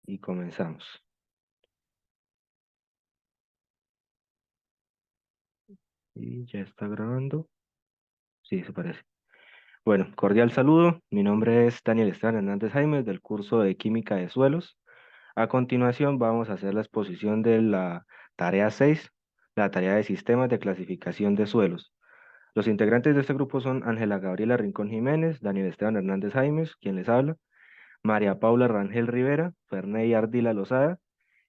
y comenzamos. Y ya está grabando. Sí, se parece. Bueno, cordial saludo. Mi nombre es Daniel Esteban Hernández Jaimes del curso de Química de Suelos. A continuación vamos a hacer la exposición de la tarea 6, la tarea de sistemas de clasificación de suelos. Los integrantes de este grupo son Ángela Gabriela Rincón Jiménez, Daniel Esteban Hernández Jaimes, quien les habla, María Paula Rangel Rivera, Ferney Ardila Lozada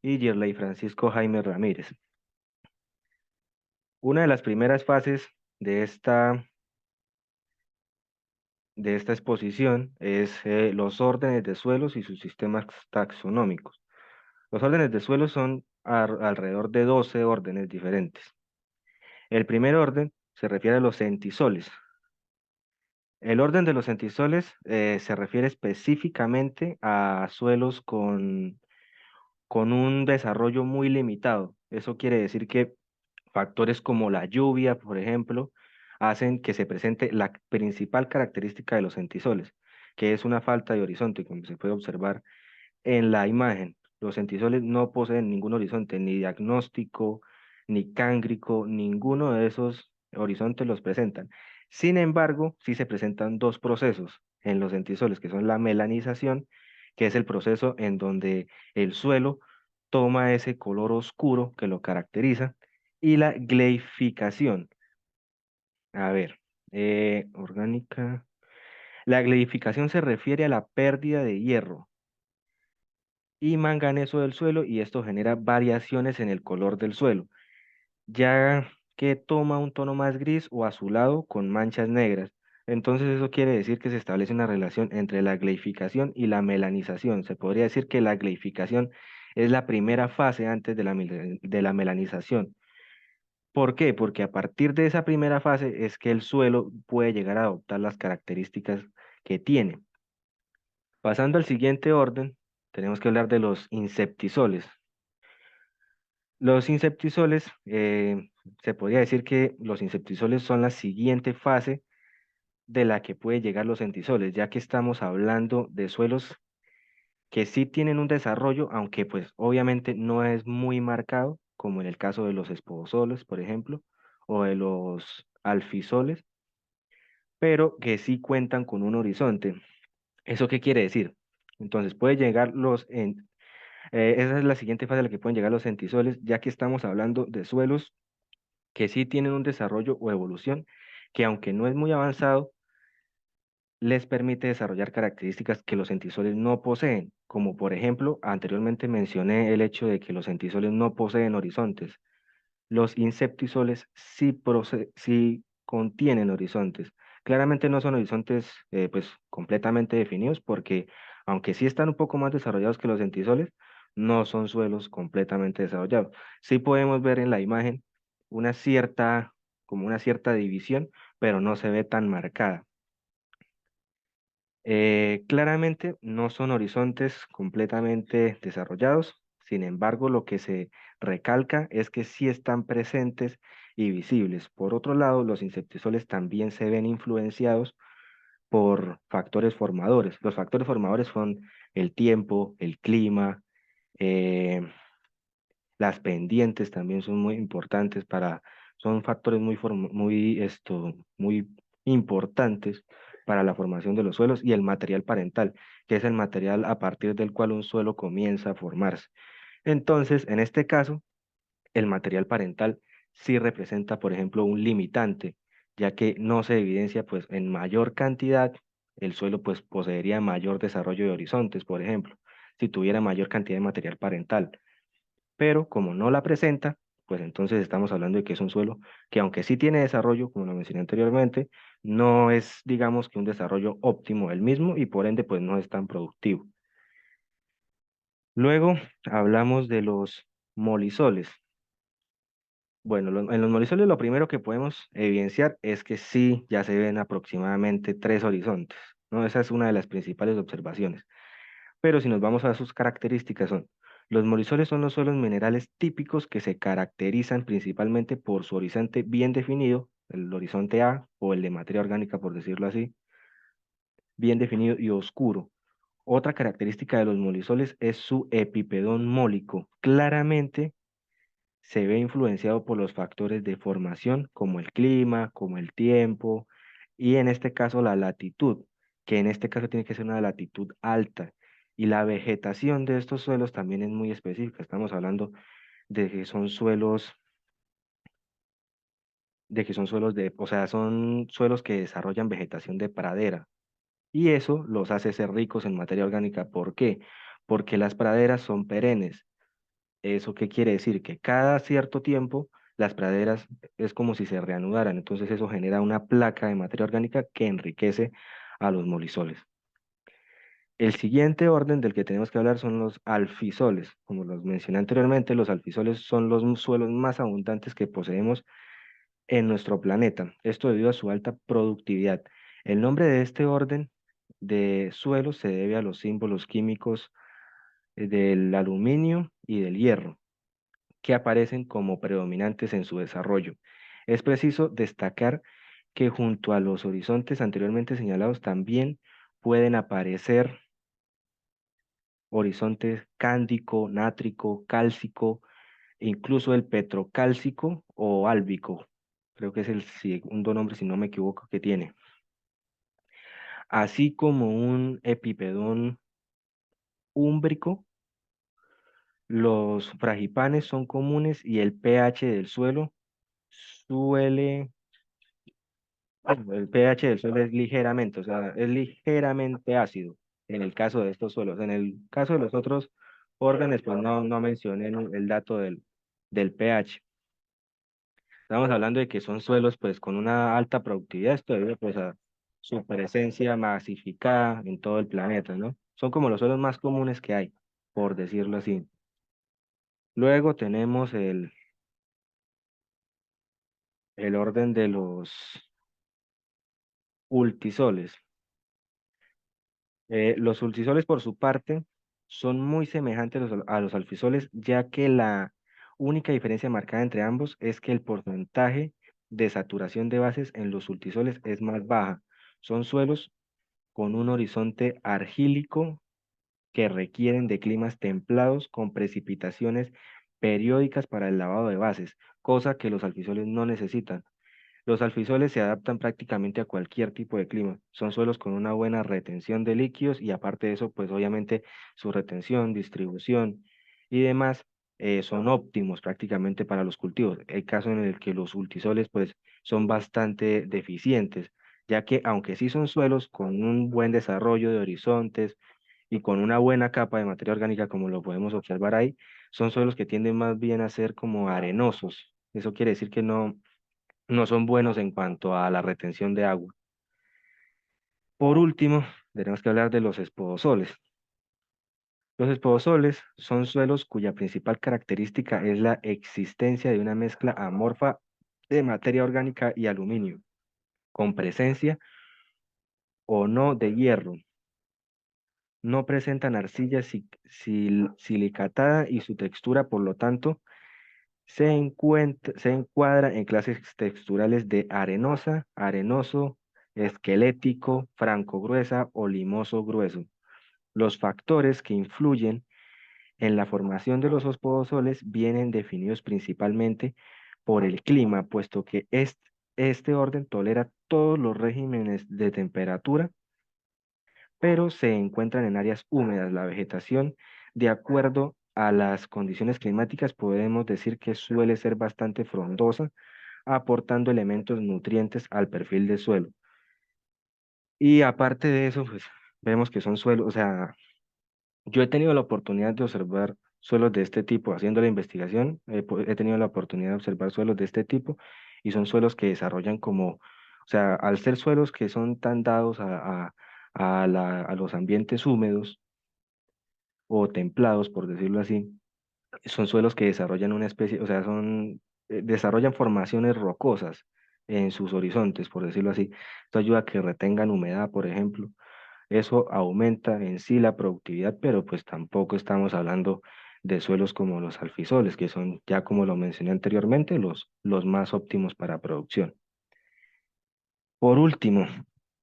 y Yerley Francisco Jaime Ramírez. Una de las primeras fases de esta exposición es los órdenes de suelos y sus sistemas taxonómicos. Los órdenes de suelos son alrededor de 12 órdenes diferentes. El primer orden se refiere a los centisoles. El orden de los centisoles se refiere específicamente a suelos con un desarrollo muy limitado. Eso quiere decir que factores como la lluvia, por ejemplo, hacen que se presente la principal característica de los centisoles, que es una falta de horizonte, como se puede observar en la imagen. Los centisoles no poseen ningún horizonte, ni diagnóstico, ni cángrico, ninguno de esos horizontes los presentan. Sin embargo, sí se presentan dos procesos en los centisoles, que son la melanización, que es el proceso en donde el suelo toma ese color oscuro que lo caracteriza, y la gleificación. A ver, orgánica. La gleificación se refiere a la pérdida de hierro y manganeso del suelo y esto genera variaciones en el color del suelo, ya que toma un tono más gris o azulado con manchas negras. Entonces eso quiere decir que se establece una relación entre la gleificación y la melanización. Se podría decir que la gleificación es la primera fase antes de la melanización. ¿Por qué? Porque a partir de esa primera fase es que el suelo puede llegar a adoptar las características que tiene. Pasando al siguiente orden, tenemos que hablar de los insectisoles. Los insectisoles, se podría decir que los insectisoles son la siguiente fase de la que puede llegar los entisoles, ya que estamos hablando de suelos que sí tienen un desarrollo, aunque pues obviamente no es muy marcado, como en el caso de los espodosoles, por ejemplo, o de los alfisoles, pero que sí cuentan con un horizonte. ¿Eso qué quiere decir? Entonces puede llegar esa es la siguiente fase a la que pueden llegar los entisoles, ya que estamos hablando de suelos que sí tienen un desarrollo o evolución que aunque no es muy avanzado, les permite desarrollar características que los entisoles no poseen, como por ejemplo, anteriormente mencioné el hecho de que los entisoles no poseen horizontes. Los insectisoles sí contienen horizontes. Claramente no son horizontes pues completamente definidos porque aunque sí están un poco más desarrollados que los entisoles, no son suelos completamente desarrollados. Sí podemos ver en la imagen una cierta, como una cierta división, pero no se ve tan marcada. Claramente no son horizontes completamente desarrollados, sin embargo, lo que se recalca es que sí están presentes y visibles. Por otro lado, los insectisoles también se ven influenciados por factores formadores. Los factores formadores son el tiempo, el clima, eh, las pendientes también son muy importantes son factores muy importantes para la formación de los suelos y el material parental, que es el material a partir del cual un suelo comienza a formarse. Entonces, en este caso, el material parental sí representa, por ejemplo, un limitante, ya que no se evidencia, pues, en mayor cantidad, el suelo, pues, poseería mayor desarrollo de horizontes, por ejemplo, si tuviera mayor cantidad de material parental, pero como no la presenta, pues entonces estamos hablando de que es un suelo que aunque sí tiene desarrollo, como lo mencioné anteriormente, no es, digamos, que un desarrollo óptimo del mismo y por ende pues no es tan productivo. Luego hablamos de los molisoles. Bueno, en los molisoles lo primero que podemos evidenciar es que sí, ya se ven aproximadamente tres horizontes, ¿no? Esa es una de las principales observaciones. Pero si nos vamos a sus características son, los molisoles son los suelos minerales típicos que se caracterizan principalmente por su horizonte bien definido, el horizonte A o el de materia orgánica por decirlo así, bien definido y oscuro, Otra característica de los molisoles es su epipedón mólico. Claramente se ve influenciado por los factores de formación como el clima, como el tiempo y en este caso la latitud, que en este caso tiene que ser una latitud alta. Y la vegetación de estos suelos también es muy específica. Estamos hablando de que son suelos, o sea, son suelos que desarrollan vegetación de pradera. Y eso los hace ser ricos en materia orgánica. ¿Por qué? Porque las praderas son perennes. ¿Eso qué quiere decir? Que cada cierto tiempo las praderas es como si se reanudaran. Entonces eso genera una placa de materia orgánica que enriquece a los molisoles. El siguiente orden del que tenemos que hablar son los alfisoles. Como los mencioné anteriormente, los alfisoles son los suelos más abundantes que poseemos en nuestro planeta. Esto debido a su alta productividad. El nombre de este orden de suelos se debe a los símbolos químicos del aluminio y del hierro, que aparecen como predominantes en su desarrollo. Es preciso destacar que junto a los horizontes anteriormente señalados también pueden aparecer horizontes cándico, nátrico, cálcico, e incluso el petrocálcico o álbico. Creo que es el segundo nombre, si no me equivoco, que tiene. Así como un epipedón úmbrico, los fragipanes son comunes y el pH del suelo suele, bueno, el pH del suelo es ligeramente, o sea, es ligeramente ácido en el caso de estos suelos. En el caso de los otros órdenes, pues no mencioné el dato del pH. Estamos hablando de que son suelos pues con una alta productividad, esto debido pues a su presencia masificada en todo el planeta, ¿no? Son como los suelos más comunes que hay, por decirlo así. Luego tenemos el orden de los ultisoles. Los ultisoles, por su parte, son muy semejantes a los alfisoles, ya que la única diferencia marcada entre ambos es que el porcentaje de saturación de bases en los ultisoles es más baja. Son suelos con un horizonte argílico que requieren de climas templados con precipitaciones periódicas para el lavado de bases, cosa que los alfisoles no necesitan. Los alfisoles se adaptan prácticamente a cualquier tipo de clima. Son suelos con una buena retención de líquidos y aparte de eso, pues obviamente su retención, distribución y demás son óptimos prácticamente para los cultivos. Hay casos en el que los ultisoles pues son bastante deficientes, ya que aunque sí son suelos con un buen desarrollo de horizontes y con una buena capa de materia orgánica como lo podemos observar ahí, son suelos que tienden más bien a ser como arenosos. Eso quiere decir que no son buenos en cuanto a la retención de agua. Por último, tenemos que hablar de los espodosoles. Los espodosoles son suelos cuya principal característica es la existencia de una mezcla amorfa de materia orgánica y aluminio, con presencia o no de hierro. No presentan arcilla silicatada y su textura, por lo tanto, se encuadra en clases texturales de arenosa, arenoso, esquelético, franco gruesa o limoso grueso. Los factores que influyen en la formación de los hospodosoles vienen definidos principalmente por el clima, puesto que este orden tolera todos los regímenes de temperatura, pero se encuentran en áreas húmedas. La vegetación, de acuerdo a las condiciones climáticas, podemos decir que suele ser bastante frondosa, aportando elementos nutrientes al perfil del suelo. Y aparte de eso, pues vemos que son suelos, o sea, yo he tenido la oportunidad de observar suelos de este tipo, haciendo la investigación, he tenido la oportunidad de observar suelos de este tipo y son suelos que desarrollan como, o sea, al ser suelos que son tan dados a los ambientes húmedos o templados, por decirlo así, son suelos que desarrollan una especie, o sea, desarrollan formaciones rocosas en sus horizontes, por decirlo así. Esto ayuda a que retengan humedad, por ejemplo. Eso aumenta en sí la productividad, pero pues tampoco estamos hablando de suelos como los alfisoles, que son, ya como lo mencioné anteriormente, los más óptimos para producción. Por último,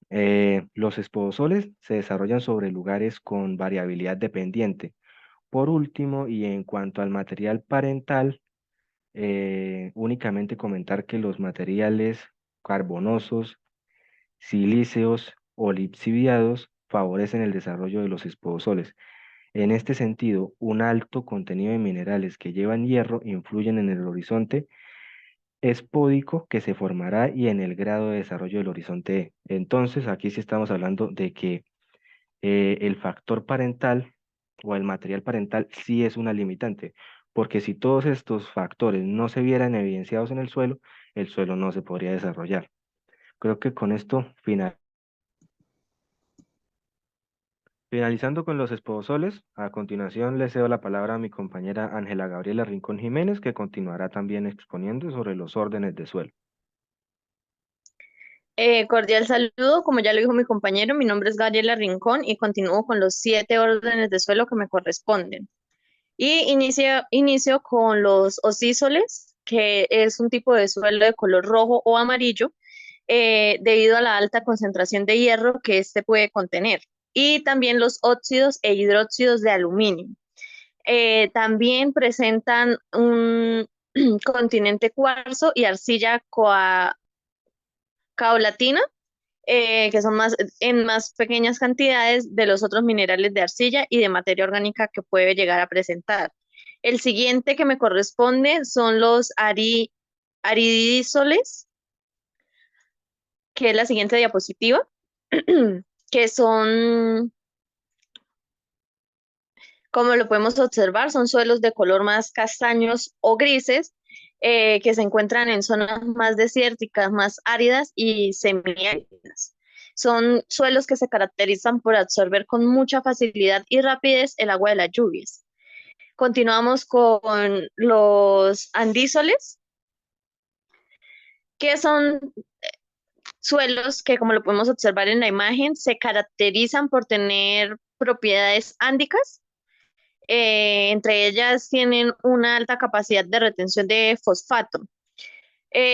Los espodosoles se desarrollan sobre lugares con variabilidad dependiente. Por último, y en cuanto al material parental, únicamente comentar que los materiales carbonosos, silíceos o lixiviados favorecen el desarrollo de los espodosoles. En este sentido, un alto contenido de minerales que llevan hierro influyen en el horizonte espódico que se formará y en el grado de desarrollo del horizonte E. Entonces, aquí sí estamos hablando de que el factor parental o el material parental sí es una limitante, porque si todos estos factores no se vieran evidenciados en el suelo no se podría desarrollar. Creo que con esto finalizando con los esposoles, a continuación le cedo la palabra a mi compañera Ángela Gabriela Rincón Jiménez, que continuará también exponiendo sobre los órdenes de suelo. Cordial saludo, como ya lo dijo mi compañero, mi nombre es Gabriela Rincón y continúo con los 7 órdenes de suelo que me corresponden. Y inicio con los osísoles, que es un tipo de suelo de color rojo o amarillo, debido a la alta concentración de hierro que éste puede contener. Y también los óxidos e hidróxidos de aluminio. También presentan un continente cuarzo y arcilla caolatina, que son más, en más pequeñas cantidades de los otros minerales de arcilla y de materia orgánica que puede llegar a presentar. El siguiente que me corresponde son los aridísoles, que es la siguiente diapositiva, que son, como lo podemos observar, son suelos de color más castaños o grises, que se encuentran en zonas más desérticas, más áridas y semiáridas. Son suelos que se caracterizan por absorber con mucha facilidad y rapidez el agua de las lluvias. Continuamos con los andísoles, que son suelos que, como lo podemos observar en la imagen, se caracterizan por tener propiedades ándicas. Entre ellas tienen una alta capacidad de retención de fosfato,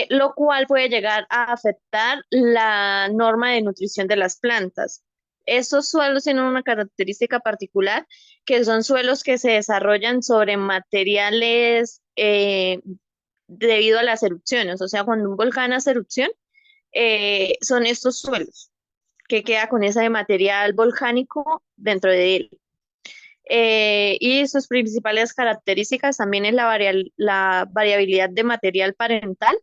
lo cual puede llegar a afectar la norma de nutrición de las plantas. Estos suelos tienen una característica particular, que son suelos que se desarrollan sobre materiales debido a las erupciones. O sea, cuando un volcán hace erupción, son estos suelos que queda con ese material volcánico dentro de él. Y sus principales características también es la variabilidad de material parental.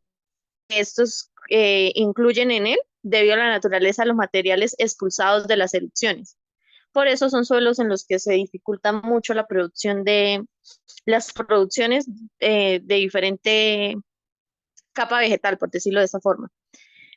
Estos incluyen en él, debido a la naturaleza, los materiales expulsados de las erupciones. Por eso son suelos en los que se dificulta mucho la producción de las producciones de diferente capa vegetal, por decirlo de esa forma.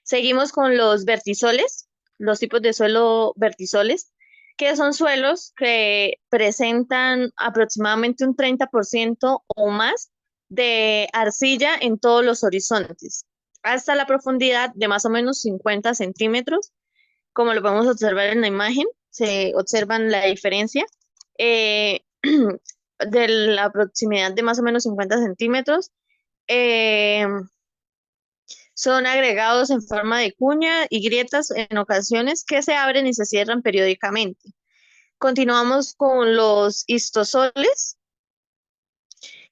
Seguimos con los vertisoles, los tipos de suelo vertisoles, que son suelos que presentan aproximadamente un 30% o más de arcilla en todos los horizontes, hasta la profundidad de más o menos 50 centímetros. Como lo podemos observar en la imagen, se observan la diferencia eh, de la proximidad de más o menos 50 centímetros. Eh, Son agregados en forma de cuña y grietas en ocasiones que se abren y se cierran periódicamente. Continuamos con los histosoles,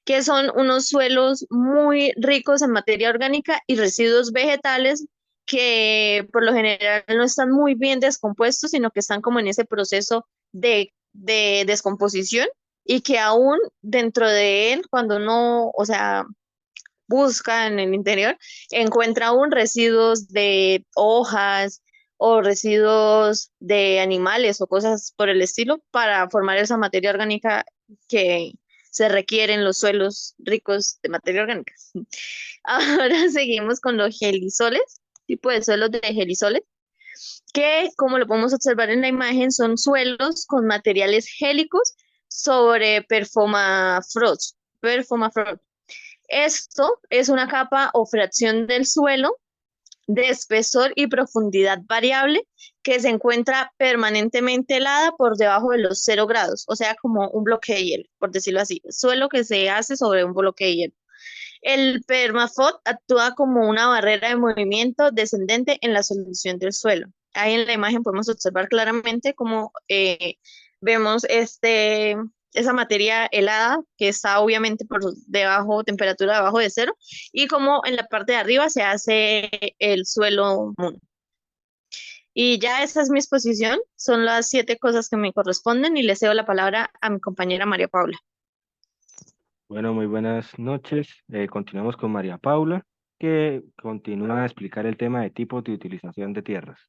que son unos suelos muy ricos en materia orgánica y residuos vegetales que por lo general no están muy bien descompuestos, sino que están como en ese proceso de descomposición y que aún dentro de él, cuando uno, o sea, busca en el interior, encuentra aún residuos de hojas o residuos de animales o cosas por el estilo para formar esa materia orgánica que se requiere en los suelos ricos de materia orgánica. Ahora seguimos con los gelisoles, tipo de suelos de gelisoles, que como lo podemos observar en la imagen, son suelos con materiales gélicos sobre permafrost. Esto es una capa o fracción del suelo de espesor y profundidad variable que se encuentra permanentemente helada por debajo de los 0 grados, o sea, como un bloque de hielo, por decirlo así, suelo que se hace sobre un bloque de hielo. El permafrost actúa como una barrera de movimiento descendente en la solución del suelo. ahí en la imagen podemos observar claramente cómo vemos esa materia helada que está obviamente por debajo, temperatura debajo de cero, y cómo en la parte de arriba se hace el suelo mundo. Y ya esa es mi exposición, son las 7 cosas que me corresponden y le cedo la palabra a mi compañera María Paula. Bueno, muy buenas noches. Continuamos con María Paula, que continúa a explicar el tema de tipos de utilización de tierras.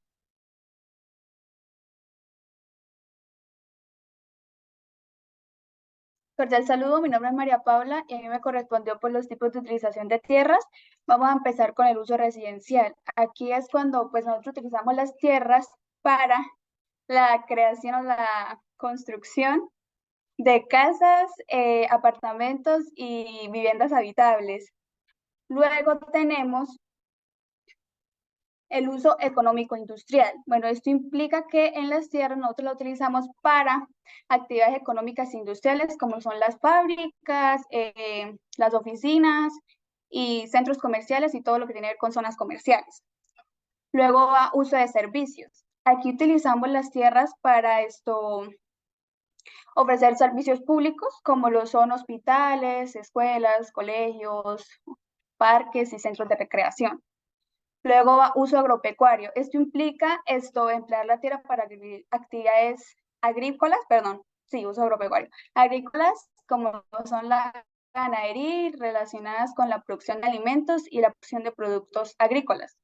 Cordial saludo, mi nombre es María Paula y a mí me correspondió por los tipos de utilización de tierras. Vamos a empezar con el uso residencial. Aquí es cuando pues nosotros utilizamos las tierras para la creación o la construcción de casas, apartamentos y viviendas habitables. Luego tenemos el uso económico industrial. Bueno, esto implica que en las tierras nosotros la utilizamos para actividades económicas industriales como son las fábricas, las oficinas y centros comerciales y todo lo que tiene que ver con zonas comerciales. Luego va uso de servicios. Aquí utilizamos las tierras para ofrecer servicios públicos como lo son hospitales, escuelas, colegios, parques y centros de recreación. Luego va uso agropecuario. Esto implica emplear la tierra para actividades agrícolas, perdón, sí, uso agropecuario. Agrícolas como son la ganadería relacionadas con la producción de alimentos y la producción de productos agrícolas.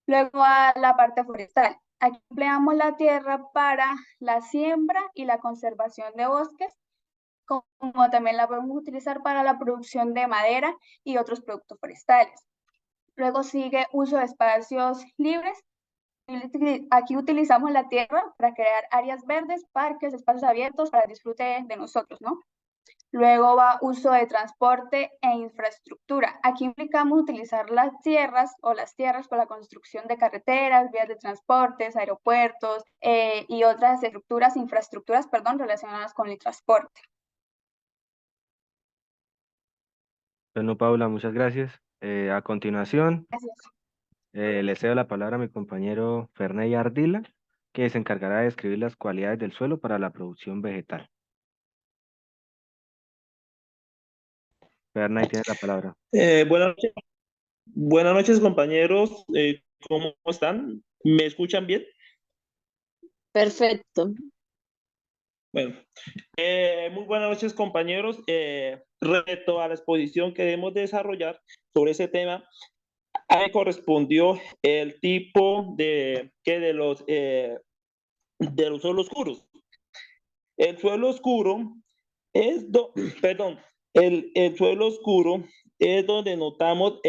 Luego va la parte forestal. Aquí empleamos la tierra para la siembra y la conservación de bosques, como también la podemos utilizar para la producción de madera y otros productos forestales. Luego sigue uso de espacios libres. Aquí utilizamos la tierra para crear áreas verdes, parques, espacios abiertos para disfrute de nosotros, ¿no? Luego va uso de transporte e infraestructura. Aquí implicamos utilizar las tierras para la construcción de carreteras, vías de transportes, aeropuertos y otras infraestructuras, relacionadas con el transporte. Bueno, Paula, muchas gracias. A continuación, Gracias. le cedo la palabra a mi compañero Ferney Ardila, que se encargará de describir las cualidades del suelo para la producción vegetal. Ferney, tiene la palabra. Buenas noches, compañeros. ¿Cómo están? ¿Me escuchan bien? Perfecto. Bueno, muy buenas noches, compañeros. Respecto a la exposición que debemos desarrollar sobre ese tema, a mí me correspondió el tipo de los suelos oscuros. El suelo oscuro perdón, el suelo oscuro es donde notamos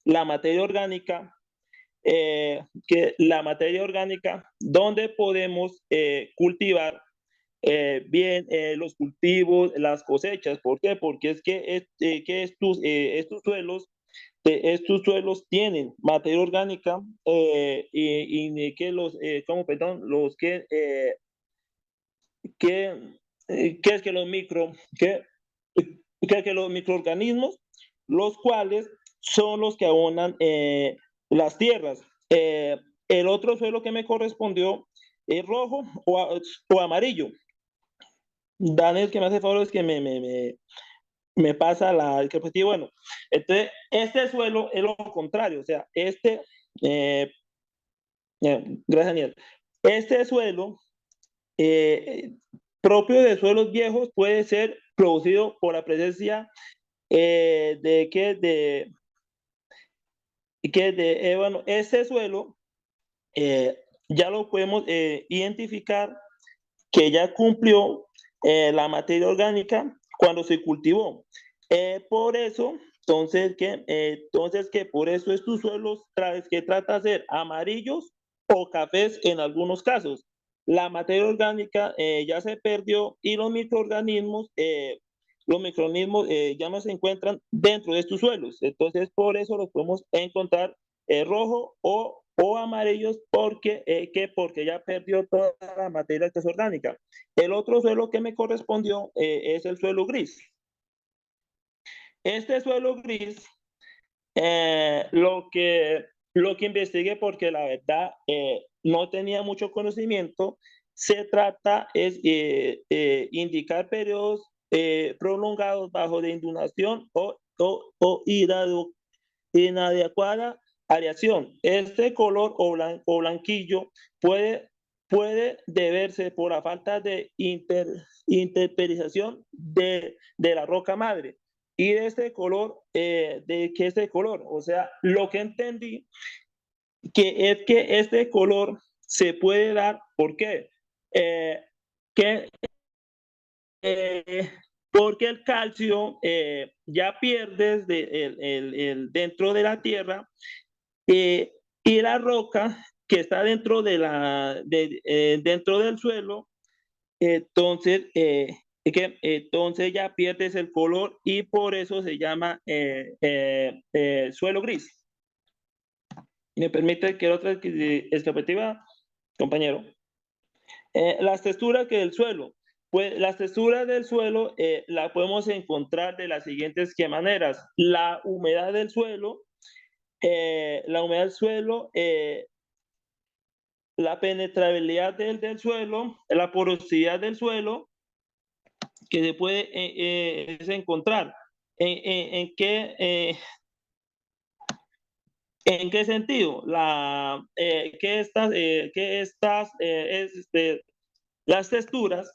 la materia orgánica, donde podemos cultivar bien los cultivos, las cosechas. ¿Por qué? Porque es que estos suelos tienen materia orgánica y que que, que es que que los microorganismos, los cuales son los que abonan las tierras. El otro suelo que me correspondió es rojo o amarillo. Daniel, que me hace favor es que me pasa el objetivo. Bueno, entonces este suelo es lo contrario, o sea, eh, gracias Daniel, este suelo eh, propio de suelos viejos puede ser producido por la presencia bueno, este suelo eh, ya lo podemos identificar que ya cumplió la materia orgánica cuando se cultivó. Por eso, entonces que por eso estos suelos que trata de ser amarillos o cafés en algunos casos. La materia orgánica ya se perdió y los microorganismos ya no se encuentran dentro de estos suelos. Entonces, por eso los podemos encontrar rojo o amarillos porque ya perdió toda la materia que es orgánica. El otro suelo que me correspondió es el suelo gris. Este suelo gris, lo que lo que investigué, porque la verdad no tenía mucho conocimiento, se trata es indicar periodos prolongados bajo de inundación o inadecuada aireación. Este color o blanquillo puede deberse por la falta de interperización de la roca madre. Y de este color, o sea, lo que entendí que es que este color se puede dar, ¿por qué? Que, porque el calcio ya pierdes dentro de la tierra y la roca que está dentro del suelo, entonces, entonces ya pierdes el color y por eso se llama suelo gris. ¿Me permite que otra perspectiva, compañero? Las texturas que del suelo. Pues las texturas del suelo la podemos encontrar de las siguientes maneras. La humedad del suelo, la penetrabilidad del suelo, la porosidad del suelo, que se puede encontrar. ¿En qué sentido? Las texturas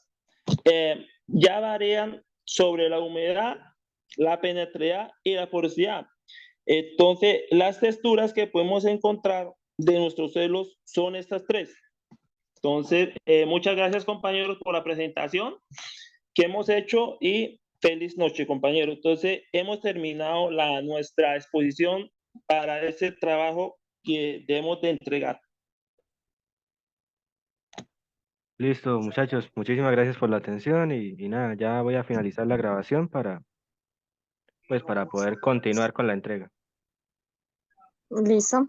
ya varían sobre la humedad, la penetrabilidad y la porosidad. Entonces, las texturas que podemos encontrar de nuestros suelos son estas tres. Entonces, muchas gracias, compañeros, por la presentación que hemos hecho y feliz noche, compañeros. Entonces, hemos terminado nuestra exposición para ese trabajo que debemos de entregar. Listo, muchachos, muchísimas gracias por la atención y nada, ya voy a finalizar la grabación pues, para poder continuar con la entrega. Listo.